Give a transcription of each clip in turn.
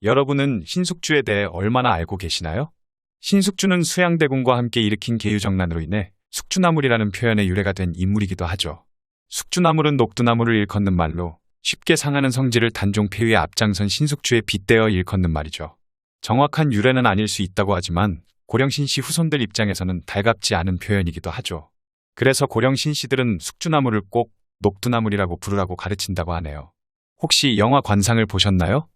여러분은 신숙주에 대해 얼마나 알고 계시나요? 신숙주는 수양대군과 함께 일으킨 계유정난으로 인해 숙주나물이라는 표현의 유래가 된 인물이기도 하죠. 숙주나물은 녹두나물을 일컫는 말로 쉽게 상하는 성질을 단종 폐위에 앞장선 신숙주에 빗대어 일컫는 말이죠. 정확한 유래는 아닐 수 있다고 하지만 고령신씨 후손들 입장에서는 달갑지 않은 표현이기도 하죠. 그래서 고령신씨들은 숙주나물을 꼭 녹두나물이라고 부르라고 가르친다고 하네요. 혹시 영화 관상을 보셨나요?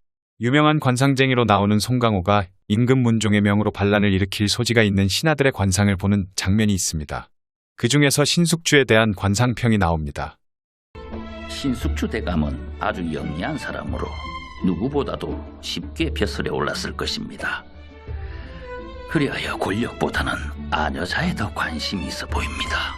유명한 관상쟁이로 나오는 송강호가 임금 문종의 명으로 반란을 일으킬 소지가 있는 신하들의 관상을 보는 장면이 있습니다. 그 중에서 신숙주에 대한 관상평이 나옵니다. 신숙주 대감은 아주 영리한 사람으로 누구보다도 쉽게 벼슬에 올랐을 것입니다. 그리하여 권력보다는 아녀자에 더 관심이 있어 보입니다.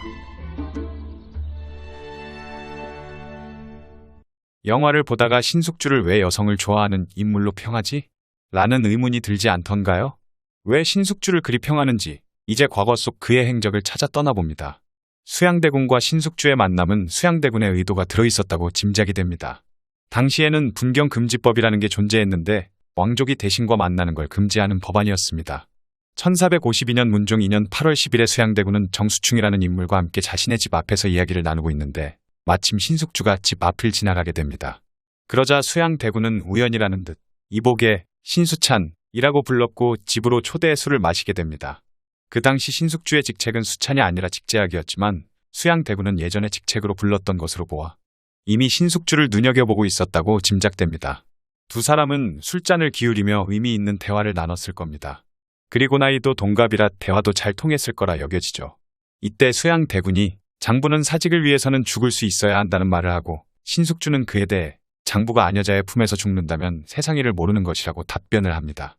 영화를 보다가 신숙주를 왜 여성을 좋아하는 인물로 평하지? 라는 의문이 들지 않던가요? 왜 신숙주를 그리 평하는지 이제 과거 속 그의 행적을 찾아 떠나봅니다. 수양대군과 신숙주의 만남은 수양대군의 의도가 들어있었다고 짐작이 됩니다. 당시에는 분경금지법이라는 게 존재했는데 왕족이 대신과 만나는 걸 금지하는 법안이었습니다. 1452년 문종 2년 8월 10일에 수양대군은 정수충이라는 인물과 함께 자신의 집 앞에서 이야기를 나누고 있는데 마침 신숙주가 집 앞을 지나가게 됩니다. 그러자 수양대군은 우연이라는 듯 이복에 신수찬이라고 불렀고 집으로 초대해 술을 마시게 됩니다. 그 당시 신숙주의 직책은 수찬이 아니라 직제학이었지만 수양대군은 예전에 직책으로 불렀던 것으로 보아 이미 신숙주를 눈여겨보고 있었다고 짐작됩니다. 두 사람은 술잔을 기울이며 의미 있는 대화를 나눴을 겁니다. 그리고 나이도 동갑이라 대화도 잘 통했을 거라 여겨지죠. 이때 수양대군이 장부는 사직을 위해서는 죽을 수 있어야 한다는 말을 하고 신숙주는 그에 대해 장부가 아녀자의 품에서 죽는다면 세상 일을 모르는 것이라고 답변을 합니다.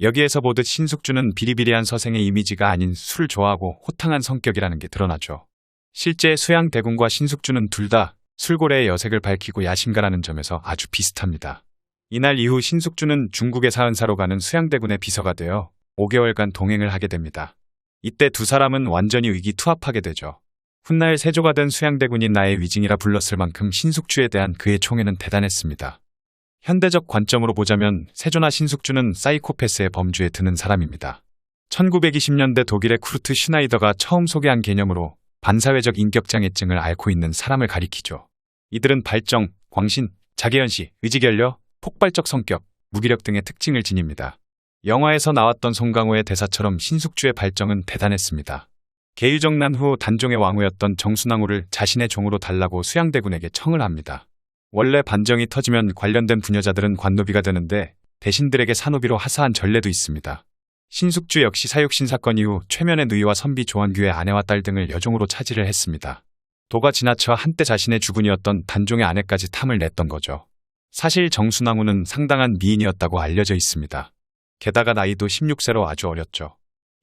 여기에서 보듯 신숙주는 비리비리한 서생의 이미지가 아닌 술을 좋아하고 호탕한 성격이라는 게 드러나죠. 실제 수양대군과 신숙주는 둘 다 술고래의 여색을 밝히고 야심가라는 점에서 아주 비슷합니다. 이날 이후 신숙주는 중국의 사은사로 가는 수양대군의 비서가 되어 5개월간 동행을 하게 됩니다. 이때 두 사람은 완전히 의기투합하게 되죠. 훗날 세조가 된 수양대군이 나의 위징이라 불렀을 만큼 신숙주에 대한 그의 총애는 대단했습니다. 현대적 관점으로 보자면 세조나 신숙주는 사이코패스의 범주에 드는 사람입니다. 1920년대 독일의 쿠르트 슈나이더가 처음 소개한 개념으로 반사회적 인격장애증을 앓고 있는 사람을 가리키죠. 이들은 발정, 광신, 자기연시, 의지결여, 폭발적 성격, 무기력 등의 특징을 지닙니다. 영화에서 나왔던 송강호의 대사처럼 신숙주의 발정은 대단했습니다. 계유정난 후 단종의 왕후였던 정순왕후를 자신의 종으로 달라고 수양대군에게 청을 합니다. 원래 반정이 터지면 관련된 부녀자들은 관노비가 되는데 대신들에게 산노비로 하사한 전례도 있습니다. 신숙주 역시 사육신 사건 이후 최면의 누이와 선비 조원규의 아내와 딸 등을 여종으로 차지를 했습니다. 도가 지나쳐 한때 자신의 주군이었던 단종의 아내까지 탐을 냈던 거죠. 사실 정순왕후는 상당한 미인이었다고 알려져 있습니다. 게다가 나이도 16세로 아주 어렸죠.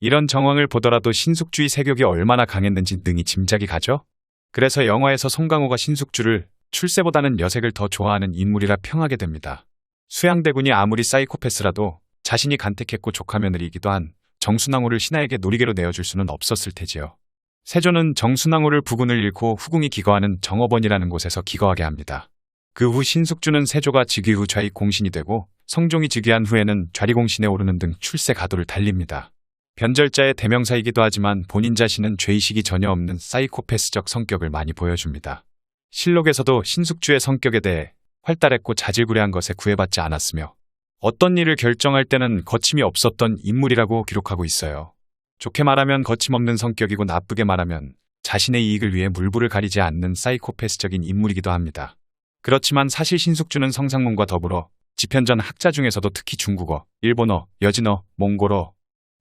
이런 정황을 보더라도 신숙주의 세격이 얼마나 강했는지 능히 짐작이 가죠? 그래서 영화에서 송강호가 신숙주를 출세보다는 여색을 더 좋아하는 인물이라 평하게 됩니다. 수양대군이 아무리 사이코패스라도 자신이 간택했고 조카 며느리이기도 한 정순왕후를 신하에게 놀이개로 내어줄 수는 없었을 테지요. 세조는 정순왕후를 부군을 잃고 후궁이 기거하는 정업원이라는 곳에서 기거하게 합니다. 그 후 신숙주는 세조가 즉위 후 좌익 공신이 되고 성종이 즉위한 후에는 좌리공신에 오르는 등 출세 가도를 달립니다. 변절자의 대명사이기도 하지만 본인 자신은 죄의식이 전혀 없는 사이코패스적 성격을 많이 보여줍니다. 실록에서도 신숙주의 성격에 대해 활달했고 자질구레한 것에 구애받지 않았으며 어떤 일을 결정할 때는 거침이 없었던 인물이라고 기록하고 있어요. 좋게 말하면 거침없는 성격이고 나쁘게 말하면 자신의 이익을 위해 물불을 가리지 않는 사이코패스적인 인물이기도 합니다. 그렇지만 사실 신숙주는 성상문과 더불어 지편전 학자 중에서도 특히 중국어, 일본어, 여진어, 몽골어,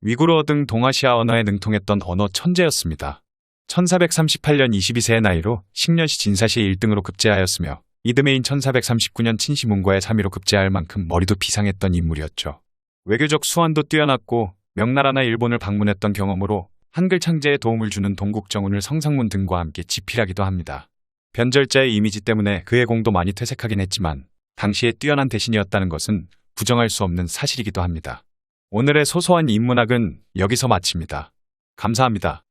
위구르어 등 동아시아 언어에 능통했던 언어 천재였습니다. 1438년 22세의 나이로 식년시 진사시의 1등으로 급제하였으며 이듬해인 1439년 친시문과의 3위로 급제할 만큼 머리도 비상했던 인물이었죠. 외교적 수완도 뛰어났고 명나라나 일본을 방문했던 경험으로 한글 창제에 도움을 주는 동국정운을 성상문 등과 함께 집필하기도 합니다. 변절자의 이미지 때문에 그의 공도 많이 퇴색하긴 했지만 당시에 뛰어난 대신이었다는 것은 부정할 수 없는 사실이기도 합니다. 오늘의 소소한 인문학은 여기서 마칩니다. 감사합니다.